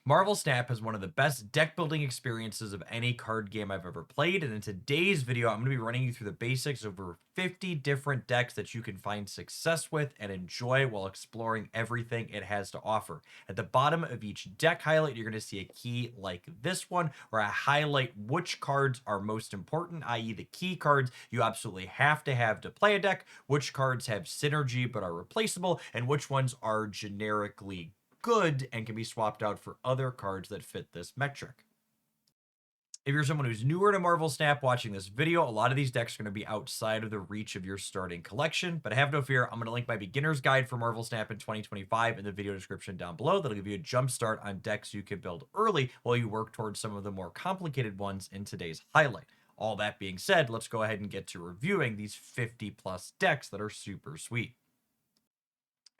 Marvel Snap has one of the best deck building experiences of any card game I've ever played, and in today's video, I'm going to be running you through the basics of over 50 different decks that you can find success with and enjoy while exploring everything it has to offer. At the bottom of each deck highlight, you're going to see a key like this one, where I highlight which cards are most important, i.e. the key cards you absolutely have to play a deck, which cards have synergy but are replaceable, and which ones are generically good and can be swapped out for other cards that fit this metric. If you're someone who's newer to Marvel Snap watching this video, a lot of these decks are going to be outside of the reach of your starting collection, but have no fear, I'm going to link my beginner's guide for Marvel Snap in 2025 in the video description down below. That'll give you a jump start on decks you can build early while you work towards some of the more complicated ones in today's highlight. All that being said, let's go ahead and get to reviewing these 50 plus decks that are super sweet.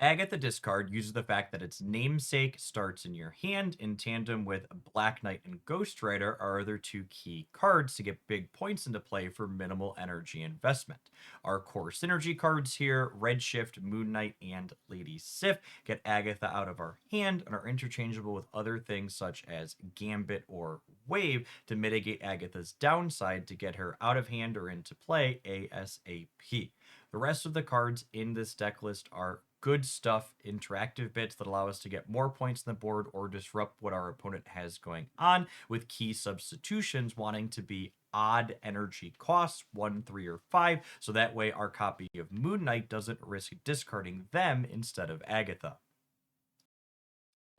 Agatha Discard uses the fact that its namesake starts in your hand in tandem with Black Knight and Ghost Rider are other two key cards to get big points into play for minimal energy investment. Our core synergy cards here, Redshift, Moon Knight, and Lady Sif, get Agatha out of our hand and are interchangeable with other things such as Gambit or Wave to mitigate Agatha's downside to get her out of hand or into play ASAP. The rest of the cards in this deck list are good stuff, interactive bits that allow us to get more points on the board or disrupt what our opponent has going on, with key substitutions wanting to be odd energy costs, 1, 3, or 5, so that way our copy of Moon Knight doesn't risk discarding them instead of Agatha.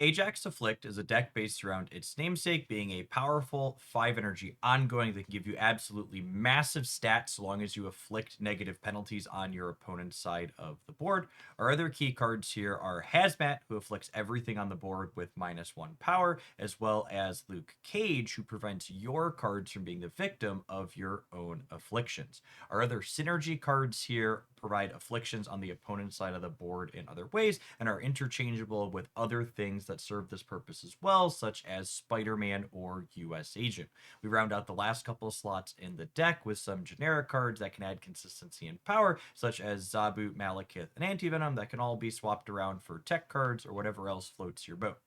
Ajax Afflict is a deck based around its namesake being a powerful 5 energy ongoing that can give you absolutely massive stats so long as you afflict negative penalties on your opponent's side of the board. Our other key cards here are Hazmat, who afflicts everything on the board with -1 power, as well as Luke Cage, who prevents your cards from being the victim of your own afflictions. Our other synergy cards here provide afflictions on the opponent's side of the board in other ways and are interchangeable with other things that serve this purpose as well, such as Spider-Man or US Agent. We round out the last couple of slots in the deck with some generic cards that can add consistency and power, such as Zabu, Malekith, and Antivenom that can all be swapped around for tech cards or whatever else floats your boat.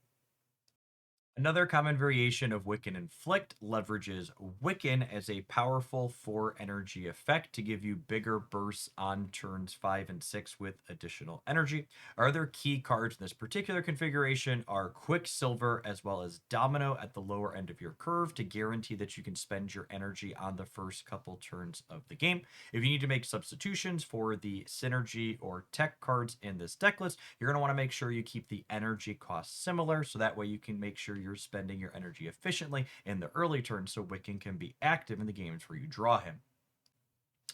Another common variation of Wiccan Inflict leverages Wiccan as a powerful 4 energy effect to give you bigger bursts on turns 5 and 6 with additional energy. Our other key cards in this particular configuration are Quicksilver as well as Domino at the lower end of your curve to guarantee that you can spend your energy on the first couple turns of the game. If you need to make substitutions for the synergy or tech cards in this deck list, you're going to want to make sure you keep the energy costs similar so that way you can make sure you're spending your energy efficiently in the early turns so Wiccan can be active in the games where you draw him.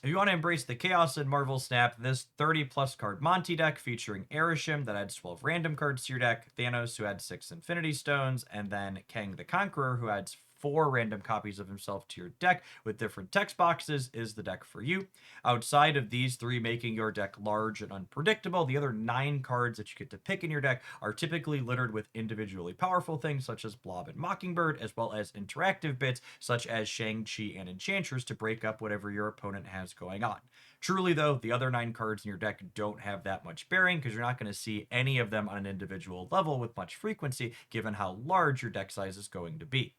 If you want to embrace the chaos in Marvel Snap, this 30 plus card Monty deck featuring Arishem that adds 12 random cards to your deck, Thanos who adds 6 Infinity Stones, and then Kang the Conqueror who adds 4 random copies of himself to your deck with different text boxes is the deck for you. Outside of these 3 making your deck large and unpredictable, the other 9 cards that you get to pick in your deck are typically littered with individually powerful things such as Blob and Mockingbird, as well as interactive bits such as Shang-Chi and Enchantress to break up whatever your opponent has going on. Truly, though, the other 9 cards in your deck don't have that much bearing because you're not going to see any of them on an individual level with much frequency given how large your deck size is going to be.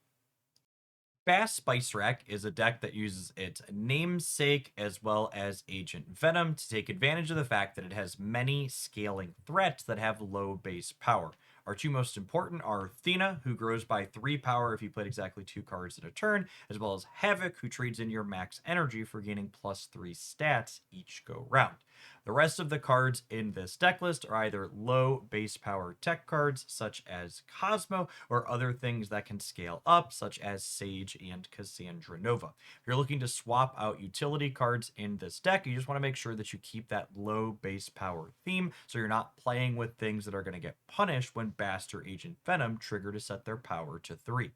Bast Spice Rack is a deck that uses its namesake as well as Agent Venom to take advantage of the fact that it has many scaling threats that have low base power. Our 2 most important are Athena, who grows by 3 power if you played exactly 2 cards in a turn, as well as Havoc, who trades in your max energy for gaining +3 stats each go round. The rest of the cards in this deck list are either low base power tech cards, such as Cosmo, or other things that can scale up, such as Sage and Cassandra Nova. If you're looking to swap out utility cards in this deck, you just want to make sure that you keep that low base power theme, so you're not playing with things that are going to get punished when Bast or Agent Venom trigger to set their power to 3.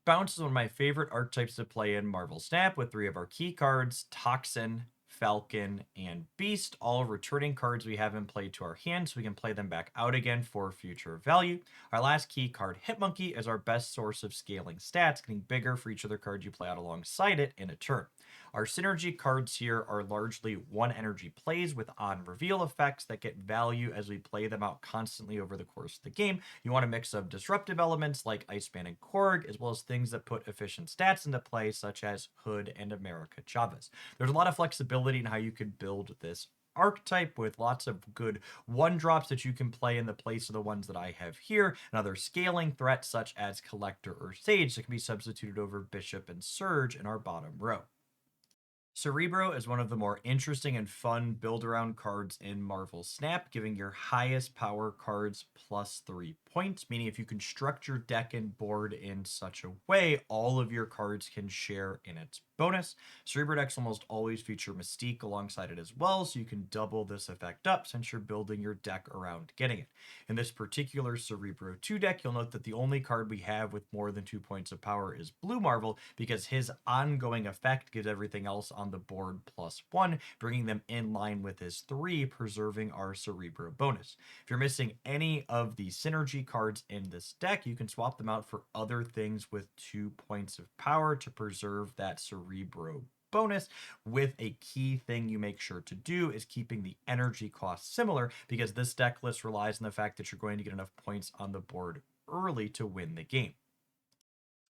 Bounce is one of my favorite archetypes to play in Marvel Snap with 3 of our key cards, Toxin, Falcon, and Beast, all returning cards we have in play to our hand so we can play them back out again for future value. Our last key card, Hitmonkey, is our best source of scaling stats, getting bigger for each other card you play out alongside it in a turn. Our synergy cards here are largely one energy plays with on reveal effects that get value as we play them out constantly over the course of the game. You want a mix of disruptive elements like Iceman and Korg, as well as things that put efficient stats into play, such as Hood and America Chavez. There's a lot of flexibility in how you could build this archetype with lots of good one drops that you can play in the place of the ones that I have here, and other scaling threats such as Collector or Sage that can be substituted over Bishop and Surge in our bottom row. Cerebro is one of the more interesting and fun build around cards in Marvel Snap, giving your highest power cards +3 points, meaning if you construct your deck and board in such a way, all of your cards can share in its bonus. Cerebro decks almost always feature Mystique alongside it as well, so you can double this effect up since you're building your deck around getting it. In this particular Cerebro 2 deck, you'll note that the only card we have with more than 2 points of power is Blue Marvel, because his ongoing effect gives everything else on the board +1, bringing them in line with his 3, preserving our Cerebro bonus. If you're missing any of the synergy cards in this deck, you can swap them out for other things with 2 points of power to preserve that Cerebro bonus, with a key thing you make sure to do is keeping the energy cost similar, because this deck list relies on the fact that you're going to get enough points on the board early to win the game.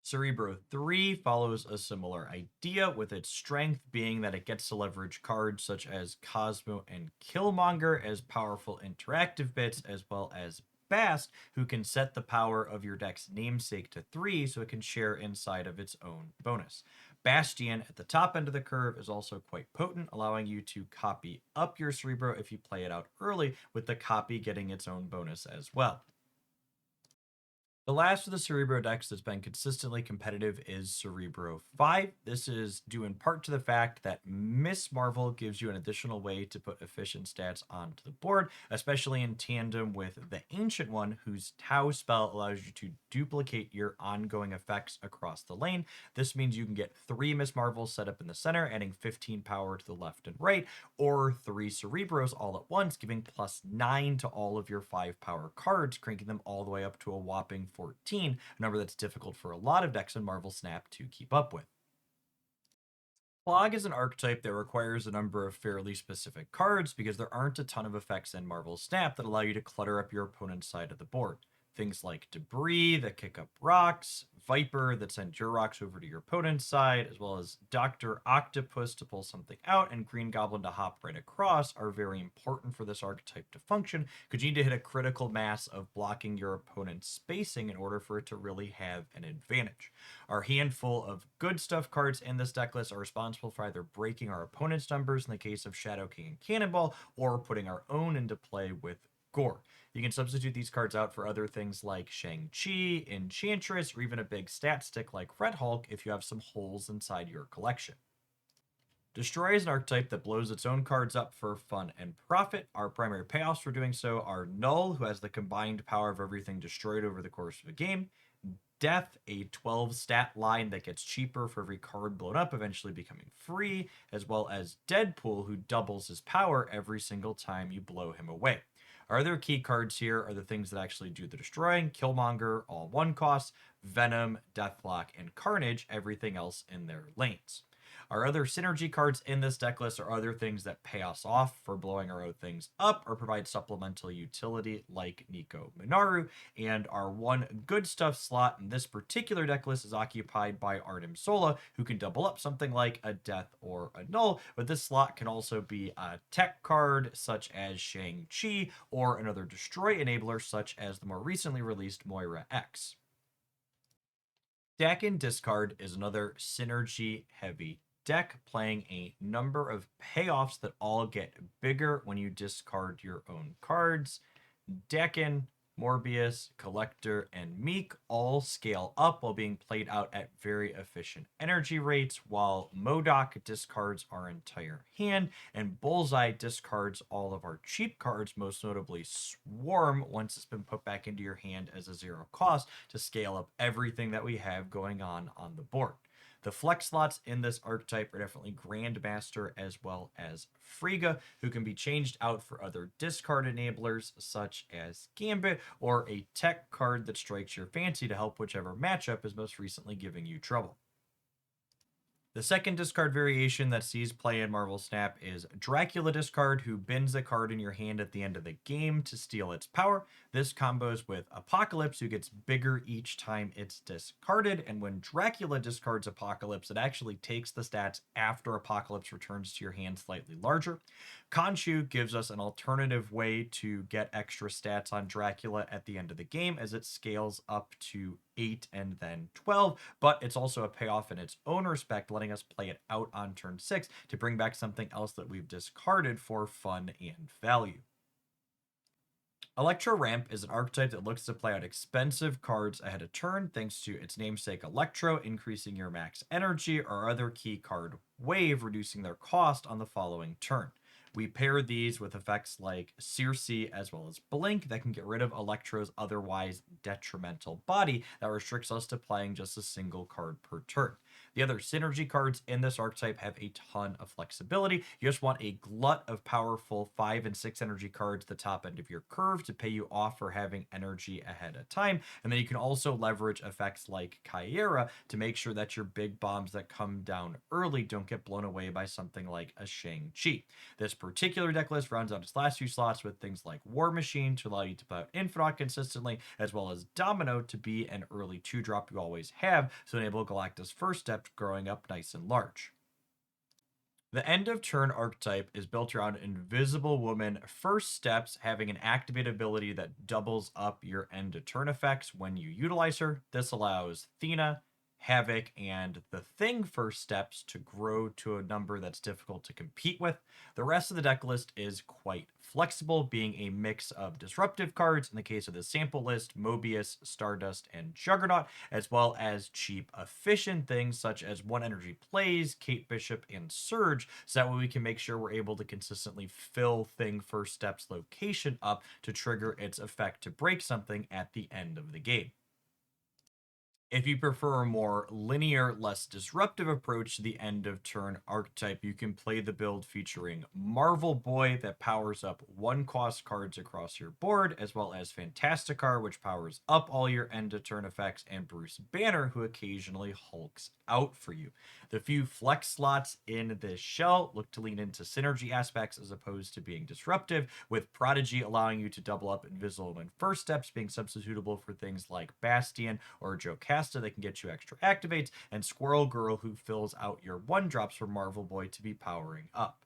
Cerebro 3 follows a similar idea, with its strength being that it gets to leverage cards such as Cosmo and Killmonger as powerful interactive bits, as well as Bast, who can set the power of your deck's namesake to 3 so it can share inside of its own bonus. Bastion at the top end of the curve is also quite potent, allowing you to copy up your Cerebro if you play it out early, with the copy getting its own bonus as well. The last of the Cerebro decks that's been consistently competitive is Cerebro 5. This is due in part to the fact that Miss Marvel gives you an additional way to put efficient stats onto the board, especially in tandem with the Ancient One, whose Tau spell allows you to duplicate your ongoing effects across the lane. This means you can get 3 Miss Marvels set up in the center, adding 15 power to the left and right, or 3 Cerebros all at once, giving +9 to all of your 5 power cards, cranking them all the way up to a whopping 14, a number that's difficult for a lot of decks in Marvel Snap to keep up with. Clog is an archetype that requires a number of fairly specific cards because there aren't a ton of effects in Marvel Snap that allow you to clutter up your opponent's side of the board. Things like Debris that kick up rocks, Viper that sends your rocks over to your opponent's side, as well as Dr. Octopus to pull something out, and Green Goblin to hop right across are very important for this archetype to function, because you need to hit a critical mass of blocking your opponent's spacing in order for it to really have an advantage. Our handful of good stuff cards in this deck list are responsible for either breaking our opponent's numbers in the case of Shadow King and Cannonball, or putting our own into play with Gorr. You can substitute these cards out for other things like Shang-Chi, Enchantress, or even a big stat stick like Red Hulk if you have some holes inside your collection. Destroy is an archetype that blows its own cards up for fun and profit. Our primary payoffs for doing so are Null, who has the combined power of everything destroyed over the course of a game, Death, a 12 stat line that gets cheaper for every card blown up, eventually becoming free, as well as Deadpool, who doubles his power every single time you blow him away. Our other key cards here are the things that actually do the destroying: Killmonger, all 1 costs, Venom, Deathlock, and Carnage, everything else in their lanes. Our other synergy cards in this deck list are other things that pay us off for blowing our own things up or provide supplemental utility like Nico Minoru, and our 1 good stuff slot in this particular deck list is occupied by Arnim Sola, who can double up something like a Death or a Null, but this slot can also be a tech card such as Shang-Chi, or another destroy enabler such as the more recently released Moira X. Daken Discard is another synergy heavy deck, playing a number of payoffs that all get bigger when you discard your own cards. Daken, Morbius, Collector, and Meek all scale up while being played out at very efficient energy rates, while MODOK discards our entire hand, and Bullseye discards all of our cheap cards, most notably Swarm, once it's been put back into your hand as a 0 cost to scale up everything that we have going on the board. The flex slots in this archetype are definitely Grandmaster as well as Frigga, who can be changed out for other discard enablers such as Gambit, or a tech card that strikes your fancy to help whichever matchup is most recently giving you trouble. The second discard variation that sees play in Marvel Snap is Dracula Discard, who bins a card in your hand at the end of the game to steal its power. This combos with Apocalypse, who gets bigger each time it's discarded. And when Dracula discards Apocalypse, it actually takes the stats after Apocalypse returns to your hand slightly larger. Khonshu gives us an alternative way to get extra stats on Dracula at the end of the game as it scales up to 8 and then 12, but it's also a payoff in its own respect, letting us play it out on turn 6 to bring back something else that we've discarded for fun and value. Electro Ramp is an archetype that looks to play out expensive cards ahead of turn thanks to its namesake Electro, increasing your max energy, or other key card wave, reducing their cost on the following turn. We pair these with effects like Circe as well as Blink that can get rid of Electro's otherwise detrimental body that restricts us to playing just a single card per turn. The other synergy cards in this archetype have a ton of flexibility. You just want a glut of powerful 5 and 6 energy cards at the top end of your curve to pay you off for having energy ahead of time. And then you can also leverage effects like Kyera to make sure that your big bombs that come down early don't get blown away by something like a Shang-Chi. This particular deck list rounds out its last few slots with things like War Machine to allow you to put out Infinite consistently, as well as Domino to be an early 2-drop you always have, to enable Galactus First Step growing up nice and large. The end of turn archetype is built around Invisible Woman First Steps, having an activated ability that doubles up your end of turn effects when you utilize her. This allows Thena, Havoc, and the Thing First Steps to grow to a number that's difficult to compete with. The rest of the deck list is quite flexible, being a mix of disruptive cards, in the case of the sample list, Mobius, Stardust, and Juggernaut, as well as cheap, efficient things such as 1 energy plays, Kate Bishop, and Surge, so that way we can make sure we're able to consistently fill Thing First Step's location up to trigger its effect to break something at the end of the game. If you prefer a more linear, less disruptive approach to the end of turn archetype, you can play the build featuring Marvel Boy that powers up 1-cost cards across your board, as well as Fantasticar, which powers up all your end of turn effects, and Bruce Banner, who occasionally hulks out for you. The few flex slots in this shell look to lean into synergy aspects as opposed to being disruptive, with Prodigy allowing you to double up Invisible Woman First Steps being substitutable for things like Bastion or Jocasta that can get you extra activates, and Squirrel Girl, who fills out your 1-drops for Marvel Boy to be powering up.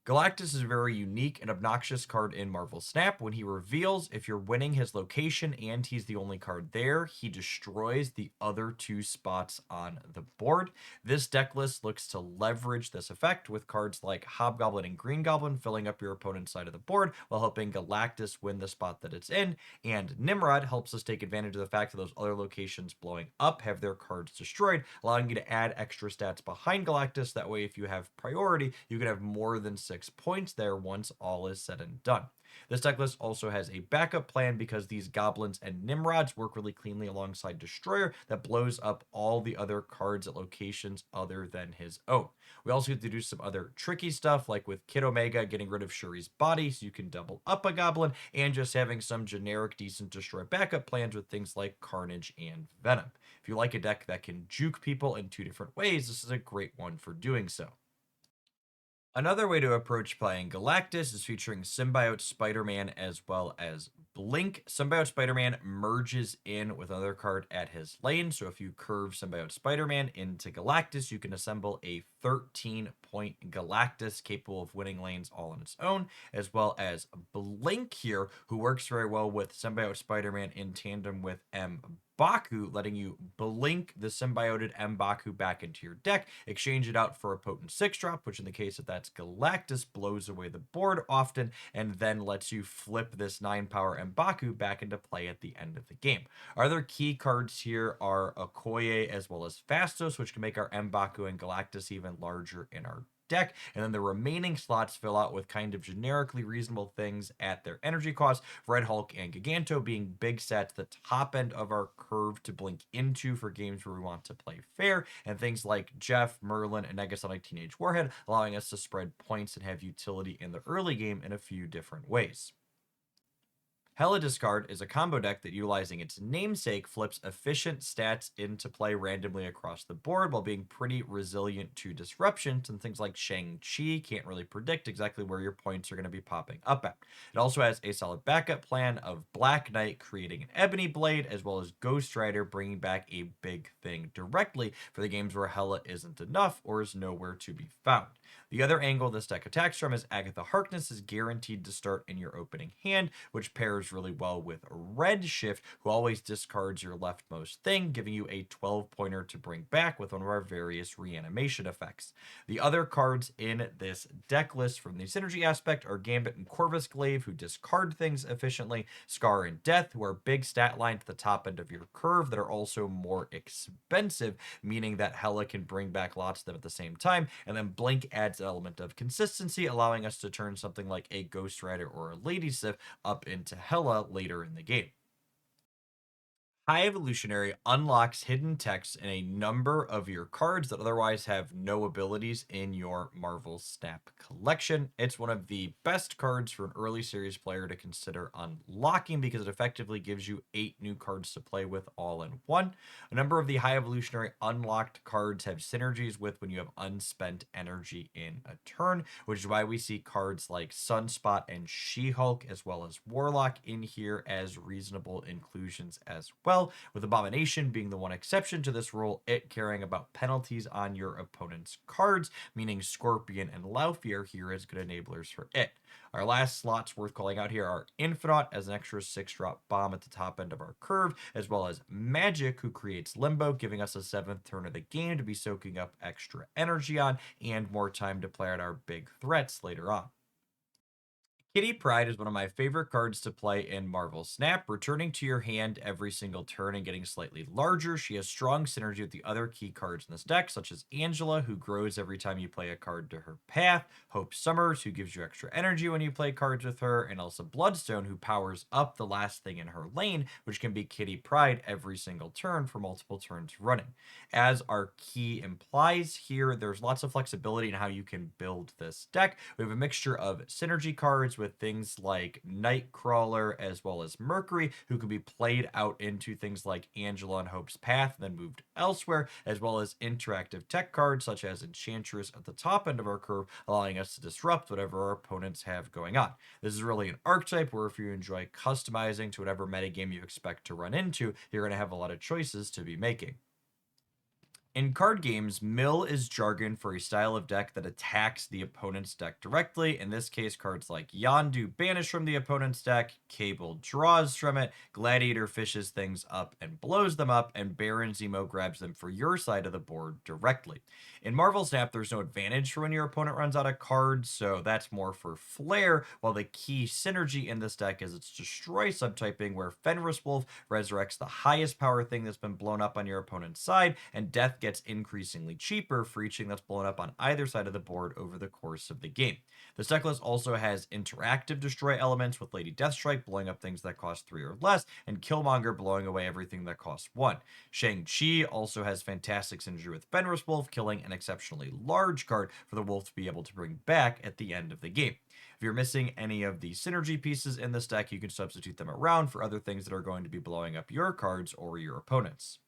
Galactus is a very unique and obnoxious card in Marvel Snap. When he reveals, if you're winning his location and he's the only card there, he destroys the other 2 spots on the board. This deck list looks to leverage this effect with cards like Hobgoblin and Green Goblin filling up your opponent's side of the board while helping Galactus win the spot that it's in, and Nimrod helps us take advantage of the fact that those other locations blowing up have their cards destroyed, allowing you to add extra stats behind Galactus. That way, if you have priority, you can have more than 6 points there once all is said and done. This deck list also has a backup plan because these goblins and Nimrods work really cleanly alongside Destroyer that blows up all the other cards at locations other than his own. We also get to do some other tricky stuff, like with Kid Omega getting rid of Shuri's body so you can double up a goblin, and just having some generic decent Destroy backup plans with things like Carnage and Venom. If you like a deck that can juke people in 2 different ways, this is a great one for doing so. Another way to approach playing Galactus is featuring Symbiote Spider-Man as well as Blink. Symbiote Spider-Man merges in with another card at his lane, so if you curve Symbiote Spider-Man into Galactus, you can assemble a 13-point Galactus capable of winning lanes all on its own, as well as Blink here, who works very well with Symbiote Spider-Man in tandem with M'Baku, letting you blink the symbioted M'Baku back into your deck, exchange it out for a potent 6-drop, which in the case of that's Galactus blows away the board often, and then lets you flip this 9-power M'Baku back into play at the end of the game. Our other key cards here are Okoye as well as Phastos, which can make our M'Baku and Galactus even larger in our deck, and then the remaining slots fill out with kind of generically reasonable things at their energy cost. Red Hulk and Giganto being big sets, the top end of our curve to blink into for games where we want to play fair, and things like Jeff, Merlin, and Negasonic Teenage Warhead, allowing us to spread points and have utility in the early game in a few different ways. Hela Discard is a combo deck that, utilizing its namesake, flips efficient stats into play randomly across the board while being pretty resilient to disruptions, and things like Shang-Chi can't really predict exactly where your points are going to be popping up at. It also has a solid backup plan of Black Knight creating an Ebony Blade, as well as Ghost Rider bringing back a big thing directly for the games where Hela isn't enough or is nowhere to be found. The other angle this deck attacks from is Agatha Harkness is guaranteed to start in your opening hand, which pairs really well with Redshift, who always discards your leftmost thing, giving you a 12-pointer to bring back with one of our various reanimation effects. The other cards in this deck list from the synergy aspect are Gambit and Corvus Glaive, who discard things efficiently, Skaar and Death, who are big stat line to the top end of your curve that are also more expensive, meaning that Hela can bring back lots of them at the same time, and then Blink adds an element of consistency, allowing us to turn something like a Ghost Rider or a Lady Sif up into Hela later in the game. High Evolutionary unlocks hidden text in a number of your cards that otherwise have no abilities in your Marvel Snap collection. It's one of the best cards for an early series player to consider unlocking because it effectively gives you 8 new cards to play with all in one. A number of the High Evolutionary unlocked cards have synergies with when you have unspent energy in a turn, which is why we see cards like Sunspot and She-Hulk, as well as Warlock, in here as reasonable inclusions as well, with Abomination being the one exception to this rule, it caring about penalties on your opponent's cards, meaning Scorpion and Laufey are here as good enablers for it. Our last slots worth calling out here are Infinite as an extra 6-drop bomb at the top end of our curve, as well as Magic, who creates Limbo, giving us a 7th turn of the game to be soaking up extra energy on and more time to play out our big threats later on. Kitty Pryde is one of my favorite cards to play in Marvel Snap, returning to your hand every single turn and getting slightly larger. She has strong synergy with the other key cards in this deck, such as Angela, who grows every time you play a card to her path, Hope Summers, who gives you extra energy when you play cards with her, and Elsa Bloodstone, who powers up the last thing in her lane, which can be Kitty Pryde every single turn for multiple turns running. As our key implies here, there's lots of flexibility in how you can build this deck. We have a mixture of synergy cards with things like Nightcrawler as well as Mercury, who can be played out into things like Angela and Hope's Path and then moved elsewhere, as well as interactive tech cards such as Enchantress at the top end of our curve, allowing us to disrupt whatever our opponents have going on. This is really an archetype where if you enjoy customizing to whatever metagame you expect to run into, you're going to have a lot of choices to be making. In card games, mill is jargon for a style of deck that attacks the opponent's deck directly. In this case, cards like Yondu banish from the opponent's deck, Cable draws from it, Gladiator fishes things up and blows them up, and Baron Zemo grabs them for your side of the board directly. In Marvel Snap, there's no advantage for when your opponent runs out of cards, so that's more for flair, while the key synergy in this deck is its Destroy subtyping, where Fenris Wolf resurrects the highest power thing that's been blown up on your opponent's side, and Death gets increasingly cheaper for each thing that's blown up on either side of the board over the course of the game. This deck list also has interactive Destroy elements, with Lady Deathstrike blowing up things that cost 3 or less, and Killmonger blowing away everything that costs 1. Shang-Chi also has fantastic synergy with Fenris Wolf, killing an exceptionally large card for the Wolf to be able to bring back at the end of the game. If you're missing any of the synergy pieces in this deck, you can substitute them around for other things that are going to be blowing up your cards or your opponents.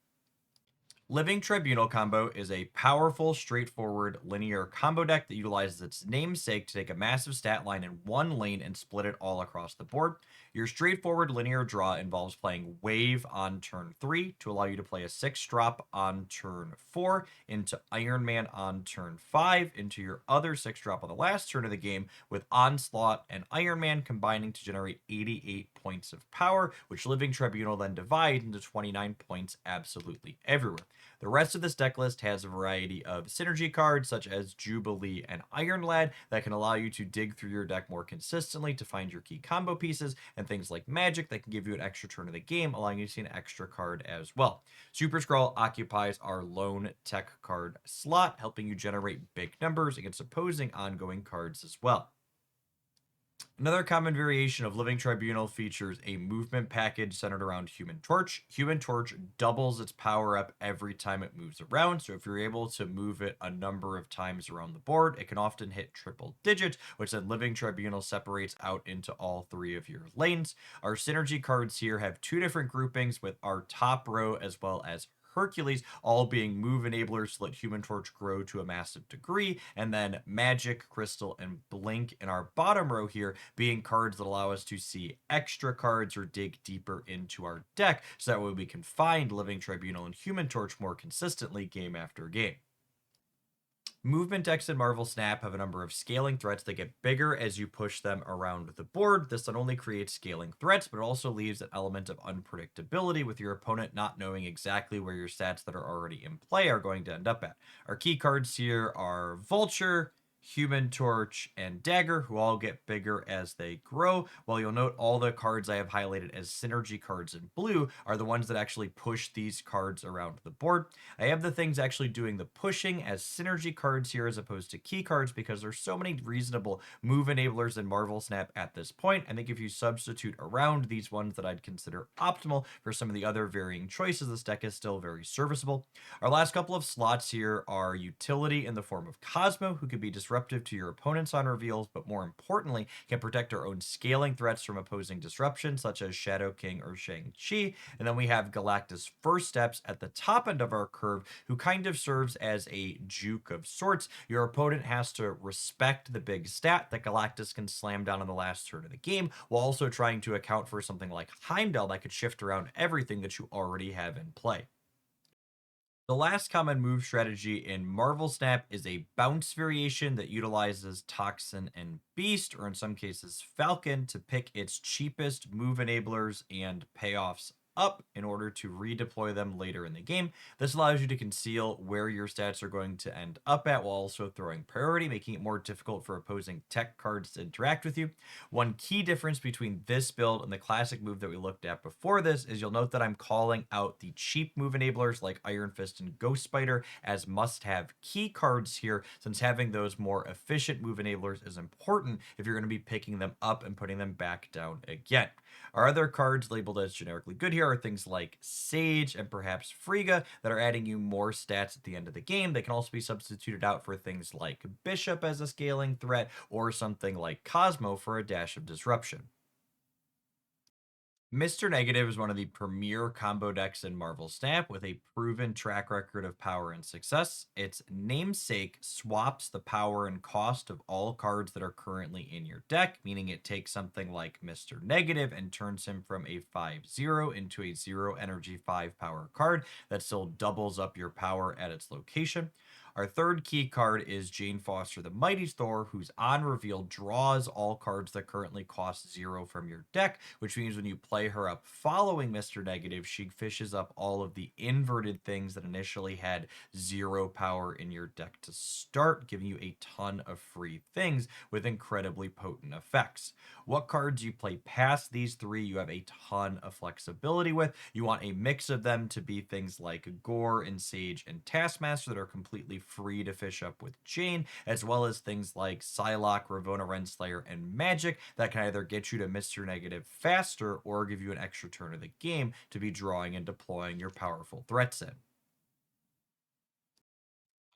Living Tribunal Combo is a powerful, straightforward, linear combo deck that utilizes its namesake to take a massive stat line in one lane and split it all across the board. Your straightforward linear draw involves playing Wave on turn 3 to allow you to play a 6-drop on turn 4, into Iron Man on turn 5, into your other 6-drop on the last turn of the game, with Onslaught and Iron Man combining to generate 88 points of power, which Living Tribunal then divides into 29 points absolutely everywhere. The rest of this deck list has a variety of synergy cards such as Jubilee and Iron Lad that can allow you to dig through your deck more consistently to find your key combo pieces, and things like Magic that can give you an extra turn of the game, allowing you to see an extra card as well. Super Skrull occupies our lone tech card slot, helping you generate big numbers against opposing ongoing cards as well. Another common variation of Living Tribunal features a movement package centered around Human Torch. Human Torch doubles its power up every time it moves around, so if you're able to move it a number of times around the board, it can often hit triple digits, which then Living Tribunal separates out into all three of your lanes. Our synergy cards here have two different groupings, with our top row as well as Hercules all being move enablers to let Human Torch grow to a massive degree, and then Magic, Crystal, and Blink in our bottom row here being cards that allow us to see extra cards or dig deeper into our deck, so that way we can find Living Tribunal and Human Torch more consistently game after game. Movement decks in Marvel Snap have a number of scaling threats that get bigger as you push them around the board. This not only creates scaling threats, but it also leaves an element of unpredictability, with your opponent not knowing exactly where your stats that are already in play are going to end up at. Our key cards here are Vulture, Human Torch, and Dagger, who all get bigger as they grow. While you'll note all the cards I have highlighted as synergy cards in blue are the ones that actually push these cards around the board. I have the things actually doing the pushing as synergy cards here as opposed to key cards, because there's so many reasonable move enablers in Marvel Snap at this point. I think if you substitute around these ones that I'd consider optimal for some of the other varying choices, this deck is still very serviceable. Our last couple of slots here are utility in the form of Cosmo, who can be disruptive to your opponents on reveals, but more importantly, can protect our own scaling threats from opposing disruption, such as Shadow King or Shang-Chi. And then we have Galactus First Steps at the top end of our curve, who kind of serves as a juke of sorts. Your opponent has to respect the big stat that Galactus can slam down in the last turn of the game, while also trying to account for something like Heimdall that could shift around everything that you already have in play. The last common move strategy in Marvel Snap is a bounce variation that utilizes Toxin and Beast, or in some cases Falcon, to pick its cheapest move enablers and payoffs up in order to redeploy them later in the game. This allows you to conceal where your stats are going to end up at, while also throwing priority, making it more difficult for opposing tech cards to interact with you. One key difference between this build and the classic move that we looked at before this is you'll note that I'm calling out the cheap move enablers like Iron Fist and Ghost Spider as must-have key cards here, since having those more efficient move enablers is important if you're going to be picking them up and putting them back down again. Our other cards labeled as generically good here are things like Sage and perhaps Frigga that are adding you more stats at the end of the game. They can also be substituted out for things like Bishop as a scaling threat, or something like Cosmo for a dash of disruption. Mr. Negative is one of the premier combo decks in Marvel Snap, with a proven track record of power and success. Its namesake swaps the power and cost of all cards that are currently in your deck, meaning it takes something like Mr. Negative and turns him from a 5/0 into a 0 energy 5 power card that still doubles up your power at its location. Our third key card is Jane Foster the Mighty Thor, whose on reveal draws all cards that currently cost 0 from your deck, which means when you play her up following Mr. Negative, she fishes up all of the inverted things that initially had 0 power in your deck to start, giving you a ton of free things with incredibly potent effects. What cards you play past these three, you have a ton of flexibility with. You want a mix of them to be things like Gorr and Sage and Taskmaster that are completely free to fish up with Jane, as well as things like Psylocke, Ravonna Renslayer, and Magic that can either get you to Mr. Negative faster or give you an extra turn of the game to be drawing and deploying your powerful threats in.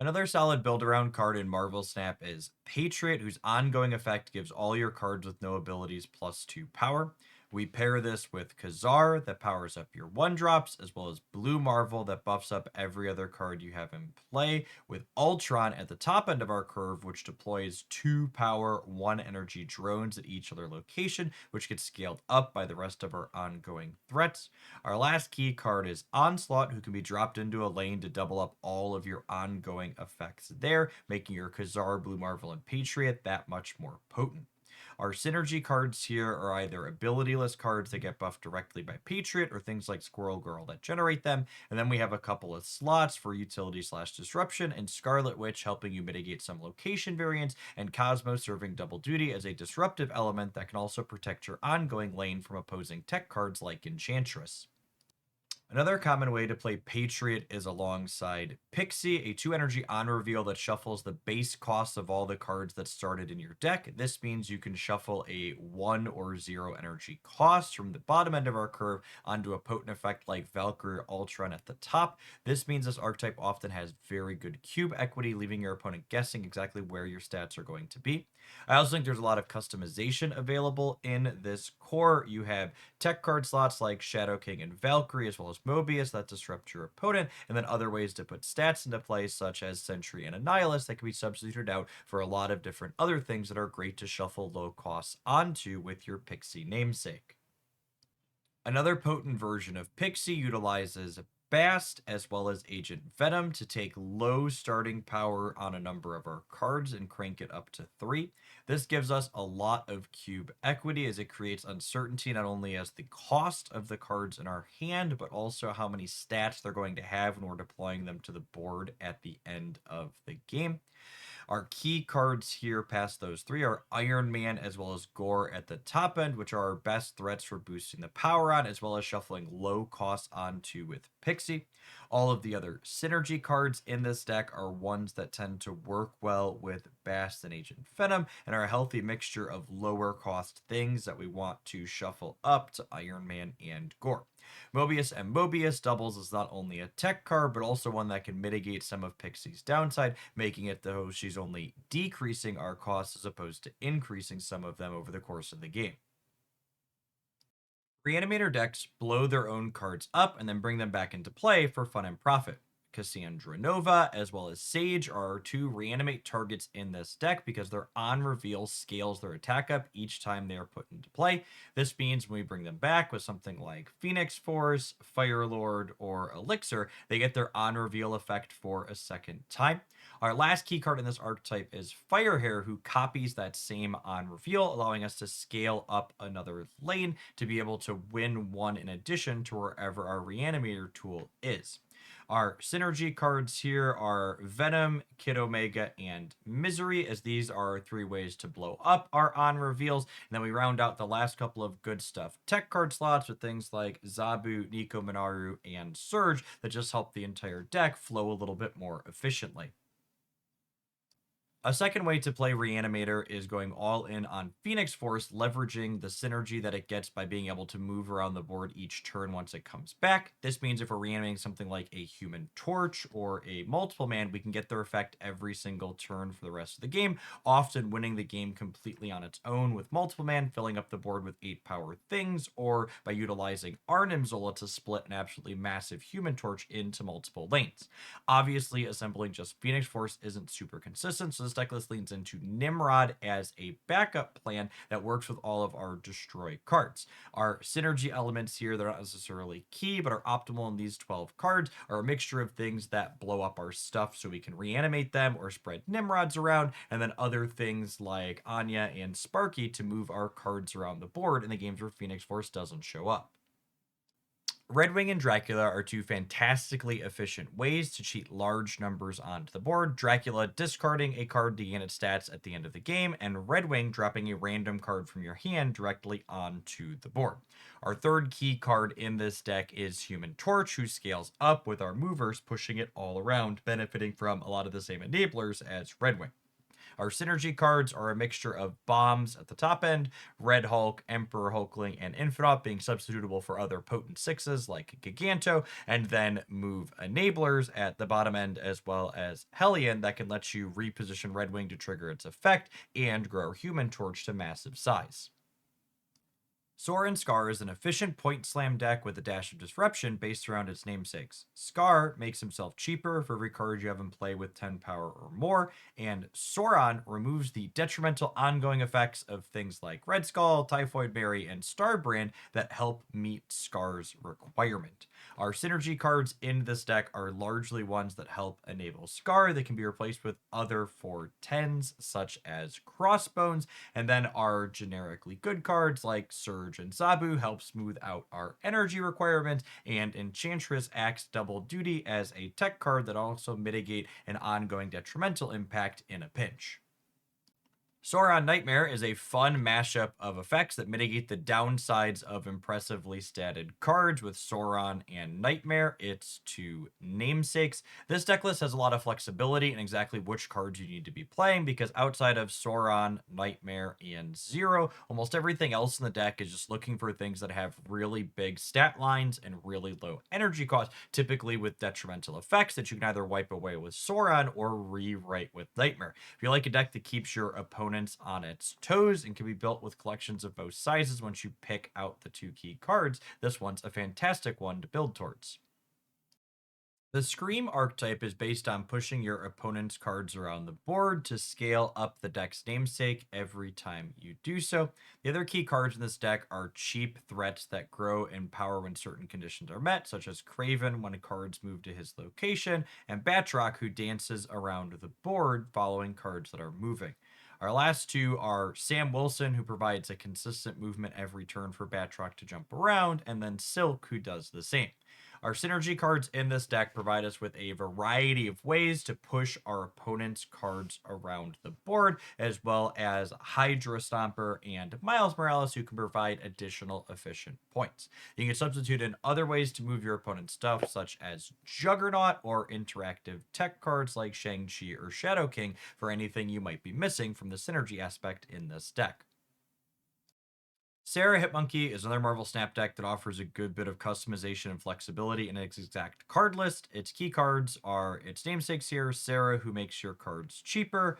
Another solid build-around card in Marvel Snap is Patriot, whose ongoing effect gives all your cards with no abilities +2 power. We pair this with Khazar, that powers up your 1-drops, as well as Blue Marvel, that buffs up every other card you have in play, with Ultron at the top end of our curve, which deploys 2 power, 1 energy drones at each other location, which gets scaled up by the rest of our ongoing threats. Our last key card is Onslaught, who can be dropped into a lane to double up all of your ongoing effects there, making your Khazar, Blue Marvel, and Patriot that much more potent. Our synergy cards here are either abilityless cards that get buffed directly by Patriot, or things like Squirrel Girl that generate them. And then we have a couple of slots for utility/disruption, and Scarlet Witch helping you mitigate some location variants, and Cosmo serving double duty as a disruptive element that can also protect your ongoing lane from opposing tech cards like Enchantress. Another common way to play Patriot is alongside Pixie, a 2 energy on reveal that shuffles the base cost of all the cards that started in your deck. This means you can shuffle a 1 or 0 energy cost from the bottom end of our curve onto a potent effect like Valkyrie Ultron at the top. This means this archetype often has very good cube equity, leaving your opponent guessing exactly where your stats are going to be. I also think there's a lot of customization available in this core. You have tech card slots like Shadow King and Valkyrie, as well as Mobius that disrupt your opponent, and then other ways to put stats into play, such as Sentry and Annihilus, that can be substituted out for a lot of different other things that are great to shuffle low costs onto with your Pixie namesake. Another potent version of Pixie utilizes Bast as well as Agent Venom to take low starting power on a number of our cards and crank it up to 3. This gives us a lot of cube equity as it creates uncertainty not only as the cost of the cards in our hand, but also how many stats they're going to have when we're deploying them to the board at the end of the game. Our key cards here past those three are Iron Man as well as Gorr at the top end, which are our best threats for boosting the power on, as well as shuffling low cost onto with Pixie. All of the other synergy cards in this deck are ones that tend to work well with Bast and Agent Venom and are a healthy mixture of lower cost things that we want to shuffle up to Iron Man and Gorr. Mobius and Mobius doubles as not only a tech card, but also one that can mitigate some of Pixie's downside, making it though she's only decreasing our costs as opposed to increasing some of them over the course of the game. Reanimator decks blow their own cards up and then bring them back into play for fun and profit. Cassandra Nova as well as Sage are our two reanimate targets in this deck because their on reveal scales their attack up each time they are put into play. This means when we bring them back with something like Phoenix Force, Fire Lord, or Elixir, they get their on reveal effect for a second time. Our last key card in this archetype is Firehair, who copies that same on reveal, allowing us to scale up another lane to be able to win one in addition to wherever our reanimator tool is. Our synergy cards here are Venom, Kid Omega, and Misery, as these are 3 ways to blow up our on reveals. And then we round out the last couple of good stuff tech card slots with things like Zabu, Nico Minaru, and Surge that just help the entire deck flow a little bit more efficiently. A second way to play Reanimator is going all in on Phoenix Force, leveraging the synergy that it gets by being able to move around the board each turn once it comes back. This means if we're reanimating something like a Human Torch or a Multiple Man, we can get their effect every single turn for the rest of the game, often winning the game completely on its own, with Multiple Man filling up the board with 8 power things, or by utilizing Arnim Zola to split an absolutely massive Human Torch into multiple lanes. Obviously, assembling just Phoenix Force isn't super consistent, so this deck list leans into Nimrod as a backup plan that works with all of our destroy cards. Our synergy elements here, they're not necessarily key, but are optimal in these 12 cards, are a mixture of things that blow up our stuff so we can reanimate them or spread Nimrods around, and then other things like Anya and Sparky to move our cards around the board in the games where Phoenix Force doesn't show up. Redwing and Dracula are 2 fantastically efficient ways to cheat large numbers onto the board. Dracula discarding a card to gain its stats at the end of the game, and Redwing dropping a random card from your hand directly onto the board. Our third key card in this deck is Human Torch, who scales up with our movers, pushing it all around, benefiting from a lot of the same enablers as Redwing. Our synergy cards are a mixture of bombs at the top end, Red Hulk, Emperor Hulkling, and Infinite being substitutable for other potent 6s like Giganto, and then move enablers at the bottom end, as well as Hellion that can let you reposition Redwing to trigger its effect and grow Human Torch to massive size. Sauron Skaar is an efficient point slam deck with a dash of disruption based around its namesakes. Skaar makes himself cheaper for every card you have in play with 10 power or more, and Sauron removes the detrimental ongoing effects of things like Red Skull, Typhoid Mary, and Starbrand that help meet Skaar's requirement. Our synergy cards in this deck are largely ones that help enable Skaar. They can be replaced with other 4/10s such as Crossbones, and then our generically good cards like Surge and Zabu help smooth out our energy requirements, and Enchantress acts double duty as a tech card that also mitigate an ongoing detrimental impact in a pinch. Sauron Nightmare is a fun mashup of effects that mitigate the downsides of impressively statted cards with Sauron and Nightmare. It's two namesakes. This deck list has a lot of flexibility in exactly which cards you need to be playing because outside of Sauron, Nightmare, and Zero, almost everything else in the deck is just looking for things that have really big stat lines and really low energy cost, typically with detrimental effects that you can either wipe away with Sauron or rewrite with Nightmare. If you like a deck that keeps your opponents on its toes and can be built with collections of both sizes once you pick out the two key cards, this one's a fantastic one to build towards. The Scream archetype is based on pushing your opponent's cards around the board to scale up the deck's namesake every time you do so. The other key cards in this deck are cheap threats that grow in power when certain conditions are met, such as Craven when cards move to his location, and Batroc who dances around the board following cards that are moving. Our last two are Sam Wilson, who provides a consistent movement every turn for Batroc to jump around, and then Silk, who does the same. Our synergy cards in this deck provide us with a variety of ways to push our opponent's cards around the board, as well as Hydra Stomper and Miles Morales, who can provide additional efficient points. You can substitute in other ways to move your opponent's stuff, such as Juggernaut or interactive tech cards like Shang-Chi or Shadow King for anything you might be missing from the synergy aspect in this deck. Sera Monkey is another Marvel Snap deck that offers a good bit of customization and flexibility in its exact card list. Its key cards are its namesakes here, Sera, who makes your cards cheaper,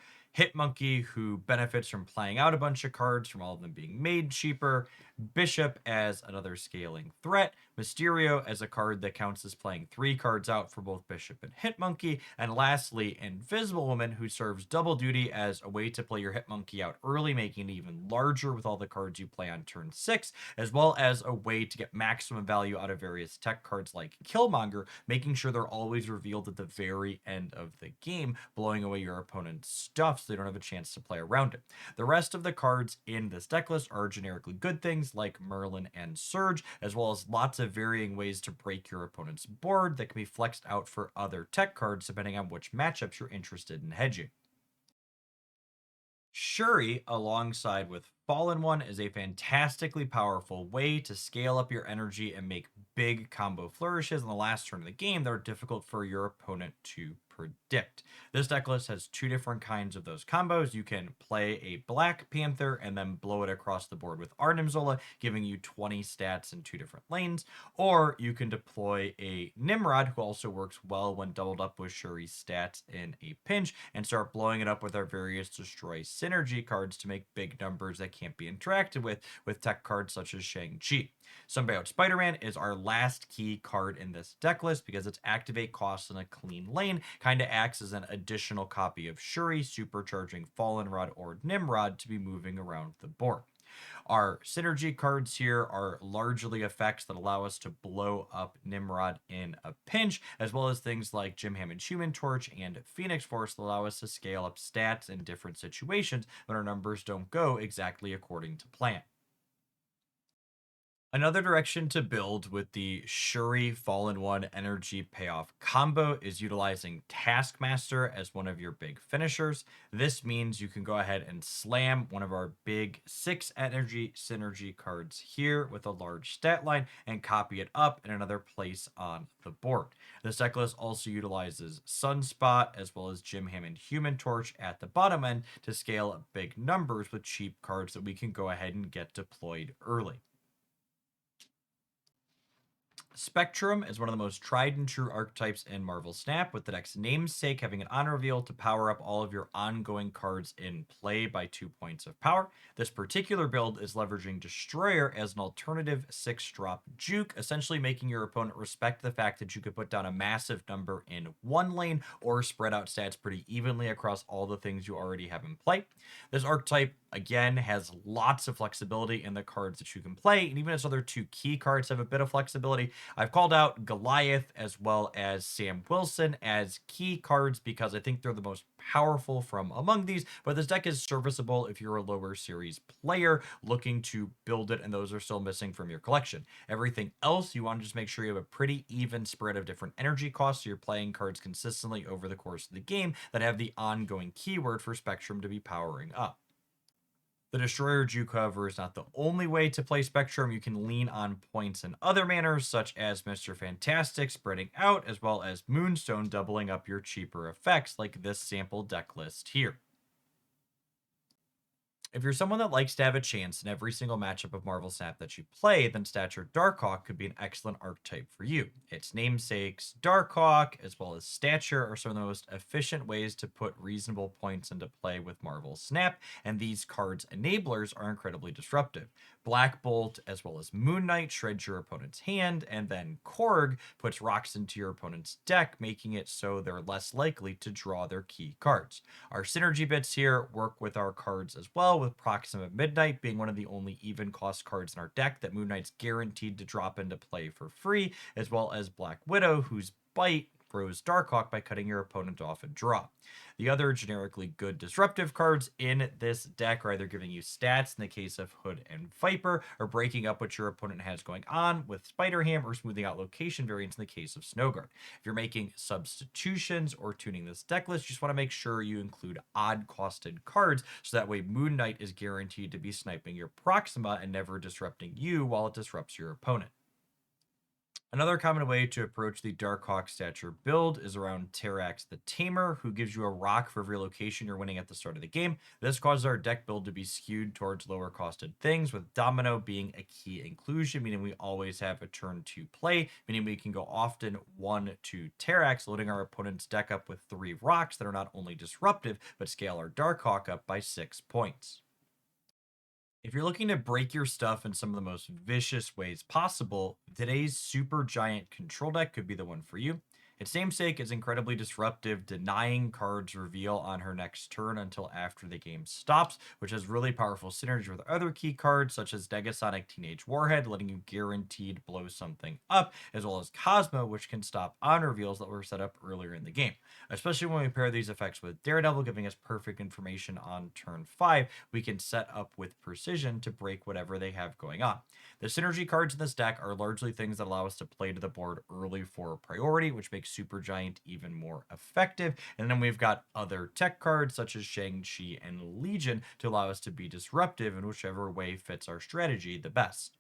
Monkey, who benefits from playing out a bunch of cards from all of them being made cheaper, Bishop as another scaling threat, Mysterio as a card that counts as playing 3 cards out for both Bishop and Monkey, and lastly, Invisible Woman, who serves double duty as a way to play your Monkey out early, making it even larger with all the cards you play on turn 6, as well as a way to get maximum value out of various tech cards like Killmonger, making sure they're always revealed at the very end of the game, blowing away your opponent's stuff so they don't have a chance to play around it. The rest of the cards in this deck list are generically good things like Merlin and Surge, as well as lots of varying ways to break your opponent's board that can be flexed out for other tech cards depending on which matchups you're interested in hedging. Shuri, alongside with Fallen One, is a fantastically powerful way to scale up your energy and make big combo flourishes in the last turn of the game that are difficult for your opponent to predict. This deck list has two different kinds of those combos. You can play a Black Panther and then blow it across the board with Arnim Zola, giving you 20 stats in 2 different lanes, or you can deploy a Nimrod, who also works well when doubled up with Shuri's stats in a pinch, and start blowing it up with our various Destroy synergy cards to make big numbers that can't be interacted with tech cards such as Shang-Chi. Symbiote Spider-Man is our last key card in this deck list because its activate costs in a clean lane kind of acts as an additional copy of Shuri, supercharging Fallen Rod or Nimrod to be moving around the board. Our synergy cards here are largely effects that allow us to blow up Nimrod in a pinch, as well as things like Jim Hammond's Human Torch and Phoenix Force that allow us to scale up stats in different situations when our numbers don't go exactly according to plan. Another direction to build with the Shuri Fallen One energy payoff combo is utilizing Taskmaster as one of your big finishers. This means you can go ahead and slam one of our big 6 energy synergy cards here with a large stat line and copy it up in another place on the board. This deck list also utilizes Sunspot as well as Jim Hammond Human Torch at the bottom end to scale up big numbers with cheap cards that we can go ahead and get deployed early. Spectrum is one of the most tried and true archetypes in Marvel Snap, with the deck's namesake having an honor reveal to power up all of your ongoing cards in play by 2 points of power. This particular build is leveraging Destroyer as an alternative 6-drop juke, essentially making your opponent respect the fact that you could put down a massive number in one lane or spread out stats pretty evenly across all the things you already have in play. This archetype, again, has lots of flexibility in the cards that you can play, and even its other 2 key cards have a bit of flexibility. I've called out Goliath as well as Sam Wilson as key cards because I think they're the most powerful from among these, but this deck is serviceable if you're a lower series player looking to build it and those are still missing from your collection. Everything else, you want to just make sure you have a pretty even spread of different energy costs so you're playing cards consistently over the course of the game that have the ongoing keyword for Spectrum to be powering up. The Destroyer Juke, however, is not the only way to play Spectrum. You can lean on points in other manners, such as Mr. Fantastic spreading out, as well as Moonstone doubling up your cheaper effects, like this sample deck list here. If you're someone that likes to have a chance in every single matchup of Marvel Snap that you play, then Stature Darkhawk could be an excellent archetype for you. Its namesakes, Darkhawk, as well as Stature, are some of the most efficient ways to put reasonable points into play with Marvel Snap, and these cards' enablers are incredibly disruptive. Black Bolt, as well as Moon Knight, shreds your opponent's hand, and then Korg puts rocks into your opponent's deck, making it so they're less likely to draw their key cards. Our synergy bits here work with our cards as well, with Proxima Midnight being one of the only even cost cards in our deck that Moon Knight's guaranteed to drop into play for free, as well as Black Widow, whose bite throws Darkhawk by cutting your opponent off and draw. The other generically good disruptive cards in this deck are either giving you stats in the case of Hood and Viper, or breaking up what your opponent has going on with Spider-Ham, or smoothing out location variants in the case of Snowguard. If you're making substitutions or tuning this deck list, you just want to make sure you include odd-costed cards, so that way Moon Knight is guaranteed to be sniping your Proxima and never disrupting you while it disrupts your opponent. Another common way to approach the Darkhawk Stature build is around Terrax the Tamer, who gives you a rock for every location you're winning at the start of the game. This causes our deck build to be skewed towards lower costed things, with Domino being a key inclusion, meaning we always have a turn 2 play, meaning we can go often 1-2 Terrax, loading our opponent's deck up with 3 rocks that are not only disruptive, but scale our Darkhawk up by 6 points. If you're looking to break your stuff in some of the most vicious ways possible, today's Super Giant Control deck could be the one for you. Its namesake is incredibly disruptive, denying cards reveal on her next turn until after the game stops, which has really powerful synergy with other key cards such as Negasonic Teenage Warhead, letting you guaranteed blow something up, as well as Cosmo, which can stop on reveals that were set up earlier in the game. Especially when we pair these effects with Daredevil, giving us perfect information on turn 5, we can set up with precision to break whatever they have going on. The synergy cards in this deck are largely things that allow us to play to the board early for priority, which makes Super Giant even more effective. And then we've got other tech cards such as Shang-Chi and Legion to allow us to be disruptive in whichever way fits our strategy the best.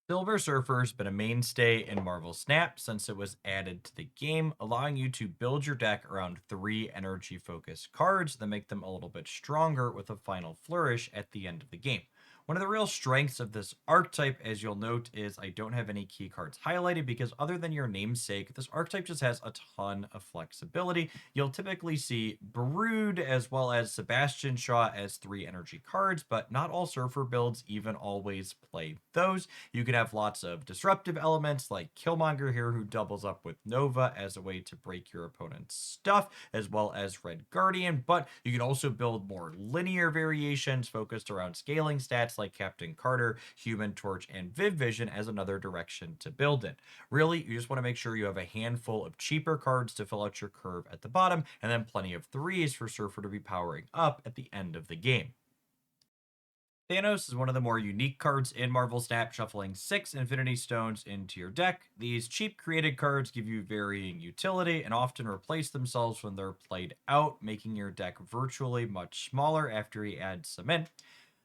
Silver Surfer's been a mainstay in Marvel Snap since it was added to the game, allowing you to build your deck around 3 energy-focused cards that make them a little bit stronger with a final flourish at the end of the game. One of the real strengths of this archetype, as you'll note, is I don't have any key cards highlighted because other than your namesake, this archetype just has a ton of flexibility. You'll typically see Brood as well as Sebastian Shaw as 3 energy cards, but not all Surfer builds even always play those. You can have lots of disruptive elements like Killmonger here, who doubles up with Nova as a way to break your opponent's stuff, as well as Red Guardian, but you can also build more linear variations focused around scaling stats like Captain Carter, Human Torch, and Viv Vision as another direction to build in. Really, you just want to make sure you have a handful of cheaper cards to fill out your curve at the bottom, and then plenty of 3s for Surfer to be powering up at the end of the game. Thanos is one of the more unique cards in Marvel Snap, shuffling 6 Infinity Stones into your deck. These cheap created cards give you varying utility and often replace themselves when they're played out, making your deck virtually much smaller after you add some in.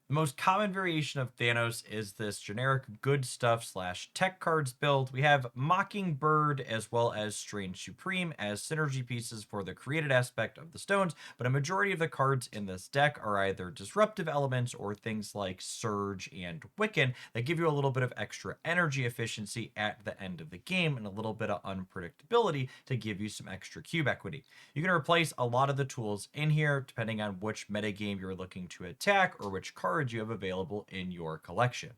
The most common variation of Thanos is this generic good stuff slash tech cards build. We have Mockingbird as well as Strange Supreme as synergy pieces for the created aspect of the stones, but a majority of the cards in this deck are either disruptive elements or things like Surge and Wiccan that give you a little bit of extra energy efficiency at the end of the game and a little bit of unpredictability to give you some extra cube equity. You can replace a lot of the tools in here depending on which metagame you're looking to attack or which cards you have available in your collection.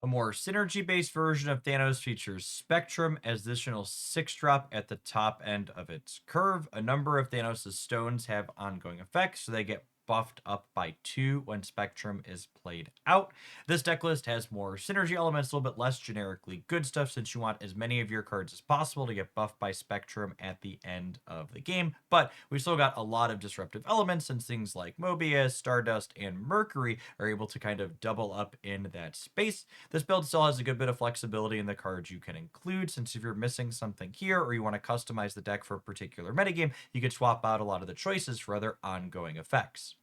A more synergy-based version of Thanos features Spectrum as additional 6-drop at the top end of its curve. A number of Thanos' stones have ongoing effects, so they get buffed up by 2 when Spectrum is played out. This deck list has more synergy elements, a little bit less generically good stuff, since you want as many of your cards as possible to get buffed by Spectrum at the end of the game. But we still got a lot of disruptive elements, since things like Mobius, Stardust, and Mercury are able to kind of double up in that space. This build still has a good bit of flexibility in the cards you can include, since if you're missing something here or you want to customize the deck for a particular metagame, you could swap out a lot of the choices for other ongoing effects.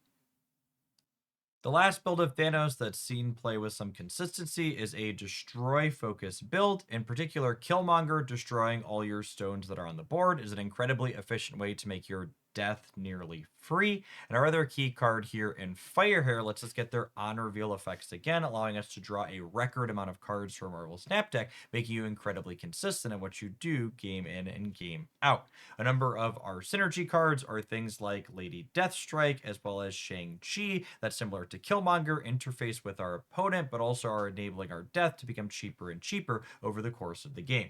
The last build of Thanos that's seen play with some consistency is a destroy focus build. In particular, Killmonger destroying all your stones that are on the board is an incredibly efficient way to make your death nearly free. And our other key card here in Firehair lets us get their on reveal effects again, allowing us to draw a record amount of cards from Marvel Snap Deck, making you incredibly consistent in what you do game in and game out. A number of our synergy cards are things like Lady Deathstrike, as well as Shang-Chi, that's similar to Killmonger, interface with our opponent, but also are enabling our death to become cheaper and cheaper over the course of the game.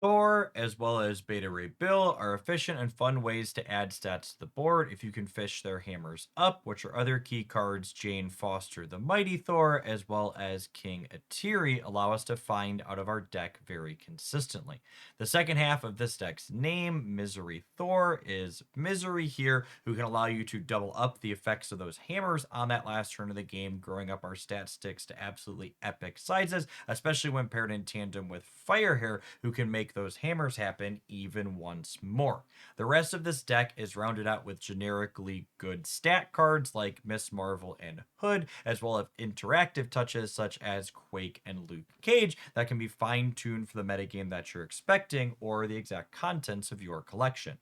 Thor, as well as Beta Ray Bill, are efficient and fun ways to add stats to the board if you can fish their hammers up, which are other key cards. Jane Foster the Mighty Thor, as well as King Atiri, allow us to find out of our deck very consistently. The second half of this deck's name, Misery Thor, is Misery here, who can allow you to double up the effects of those hammers on that last turn of the game, growing up our stat sticks to absolutely epic sizes, especially when paired in tandem with Firehair, who can make those hammers happen even once more. The rest of this deck is rounded out with generically good stat cards like Miss Marvel and Hood, as well as interactive touches such as Quake and Luke Cage that can be fine-tuned for the metagame that you're expecting or the exact contents of your collection.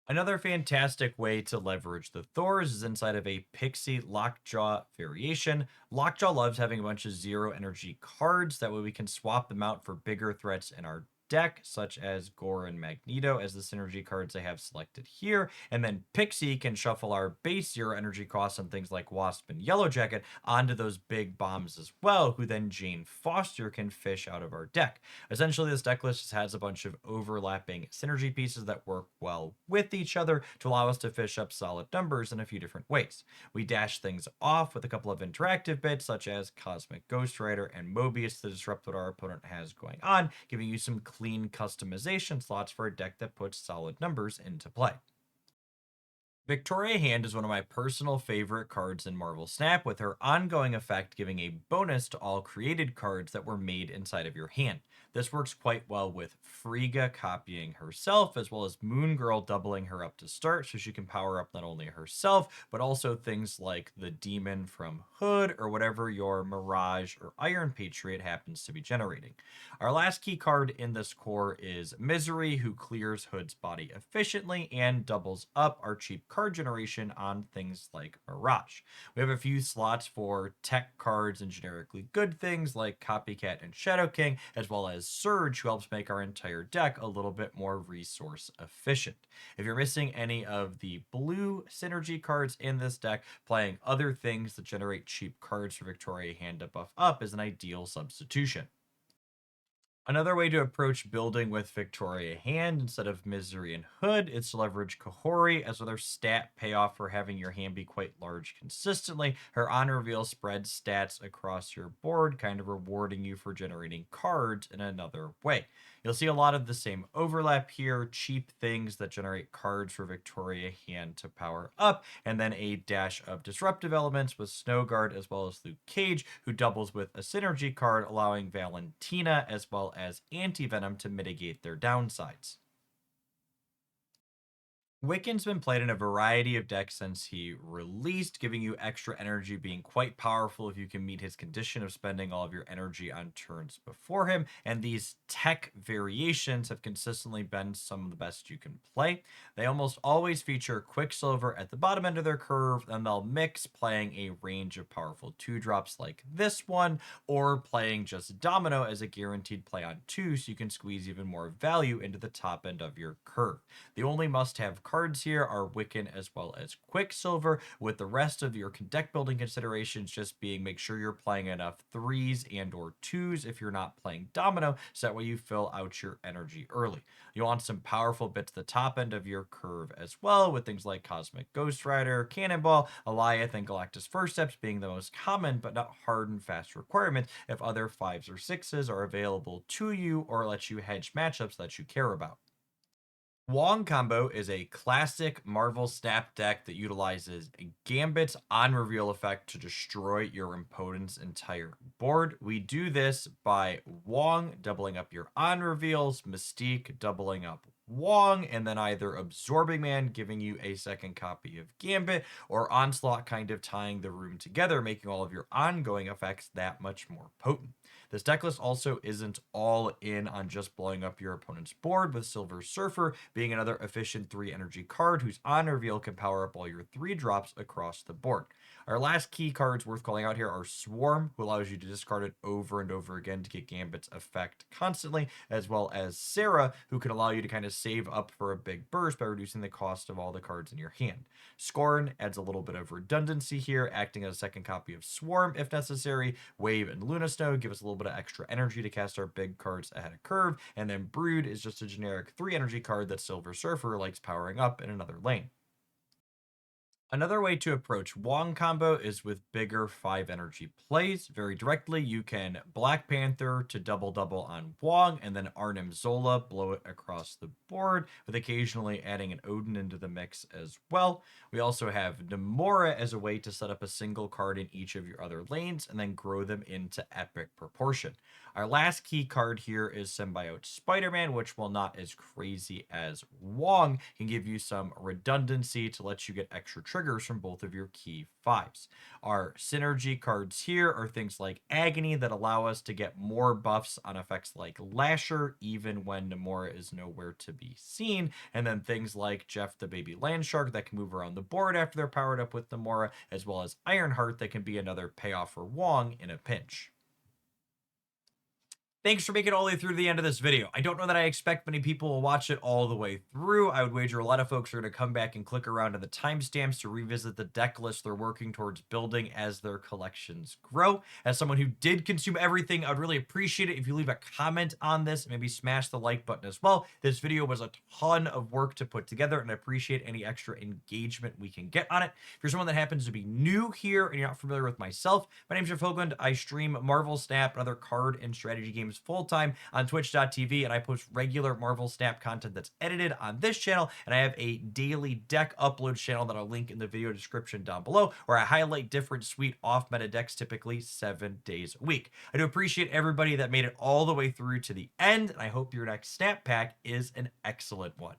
Another fantastic way to leverage the Thors is inside of a Pixie Lockjaw variation. Lockjaw loves having a bunch of zero energy cards. That way we can swap them out for bigger threats in our deck, such as Gorr and Magneto as the synergy cards I have selected here. And then Pixie can shuffle our base zero energy costs on things like Wasp and Yellow Jacket onto those big bombs as well, who then Jane Foster can fish out of our deck. Essentially, this deck list just has a bunch of overlapping synergy pieces that work well with each other to allow us to fish up solid numbers in a few different ways. We dash things off with a couple of interactive bits, such as Cosmic Ghost Rider and Mobius to disrupt what our opponent has going on, giving you some clean customization slots for a deck that puts solid numbers into play. Victoria Hand is one of my personal favorite cards in Marvel Snap, with her ongoing effect giving a bonus to all created cards that were made inside of your hand. This works quite well with Frigga copying herself, as well as Moon Girl doubling her up to start, so she can power up not only herself, but also things like the Demon from Hood, or whatever your Mirage or Iron Patriot happens to be generating. Our last key card in this core is Misery, who clears Hood's body efficiently and doubles up our cheap card generation on things like Mirage. We have a few slots for tech cards and generically good things like Copycat and Shadow King, as well as Surge, who helps make our entire deck a little bit more resource efficient. If you're missing any of the blue synergy cards in this deck, playing other things that generate cheap cards for Victoria Hand to buff up is an ideal substitution. Another way to approach building with Victoria Hand instead of Misery and Hood is to leverage Kahori as another stat payoff for having your hand be quite large consistently. Her on reveal spreads stats across your board, kind of rewarding you for generating cards in another way. You'll see a lot of the same overlap here, cheap things that generate cards for Victoria Hand to power up, and then a dash of disruptive elements with Snowguard as well as Luke Cage, who doubles with a synergy card, allowing Valentina as well as Anti-Venom to mitigate their downsides. Wiccan's been played in a variety of decks since he released, giving you extra energy, being quite powerful if you can meet his condition of spending all of your energy on turns before him, and these tech variations have consistently been some of the best you can play. They almost always feature Quicksilver at the bottom end of their curve, and they'll mix playing a range of powerful 2-drops like this one, or playing just Domino as a guaranteed play on 2, so you can squeeze even more value into the top end of your curve. The only must-have cards here are Wiccan as well as Quicksilver, with the rest of your deck building considerations just being make sure you're playing enough 3s and or 2s if you're not playing Domino, so that way you fill out your energy early. You want some powerful bits at the top end of your curve as well, with things like Cosmic Ghost Rider, Cannonball, Alioth, and Galactus First Steps being the most common but not hard and fast requirements if other 5s or 6s are available to you or let you hedge matchups that you care about. Wong Combo is a classic Marvel Snap deck that utilizes Gambit's on reveal effect to destroy your opponent's entire board. We do this by Wong doubling up your on reveals, Mystique doubling up Wong, and then either Absorbing Man giving you a second copy of Gambit, or Onslaught kind of tying the room together, making all of your ongoing effects that much more potent. This deck list also isn't all in on just blowing up your opponent's board, with Silver Surfer being another efficient 3 energy card whose on reveal can power up all your 3 drops across the board. Our last key cards worth calling out here are Swarm, who allows you to discard it over and over again to get Gambit's effect constantly, as well as Sera, who can allow you to kind of save up for a big burst by reducing the cost of all the cards in your hand. Scorn adds a little bit of redundancy here, acting as a second copy of Swarm if necessary. Wave and Luna Snow give us a little bit of extra energy to cast our big cards ahead of curve, and then Brood is just a generic 3 energy card that Silver Surfer likes powering up in another lane. Another way to approach Wong combo is with bigger 5 energy plays. Very directly, you can Black Panther to double on Wong, and then Arnim Zola, blow it across the board, with occasionally adding an Odin into the mix as well. We also have Namora as a way to set up a single card in each of your other lanes, and then grow them into epic proportion. Our last key card here is Symbiote Spider-Man, which, while not as crazy as Wong, can give you some redundancy to let you get extra triggers from both of your key 5s. Our synergy cards here are things like Agony that allow us to get more buffs on effects like Lasher, even when Namora is nowhere to be seen, and then things like Jeff the Baby Landshark that can move around the board after they're powered up with Namora, as well as Ironheart that can be another payoff for Wong in a pinch. Thanks for making it all the way through to the end of this video. I don't know that I expect many people will watch it all the way through. I would wager a lot of folks are going to come back and click around to the timestamps to revisit the deck list they're working towards building as their collections grow. As someone who did consume everything, I'd really appreciate it if you leave a comment on this, maybe smash the like button as well. This video was a ton of work to put together, and I appreciate any extra engagement we can get on it. If you're someone that happens to be new here and you're not familiar with myself, my name's Jeff Hoagland. I stream Marvel Snap and other card and strategy games full-time on twitch.tv, and I post regular Marvel Snap content that's edited on this channel, and I have a daily deck upload channel that I'll link in the video description down below, where I highlight different sweet off-meta decks typically 7 days a week. I do appreciate everybody that made it all the way through to the end, and I hope your next snap pack is an excellent one.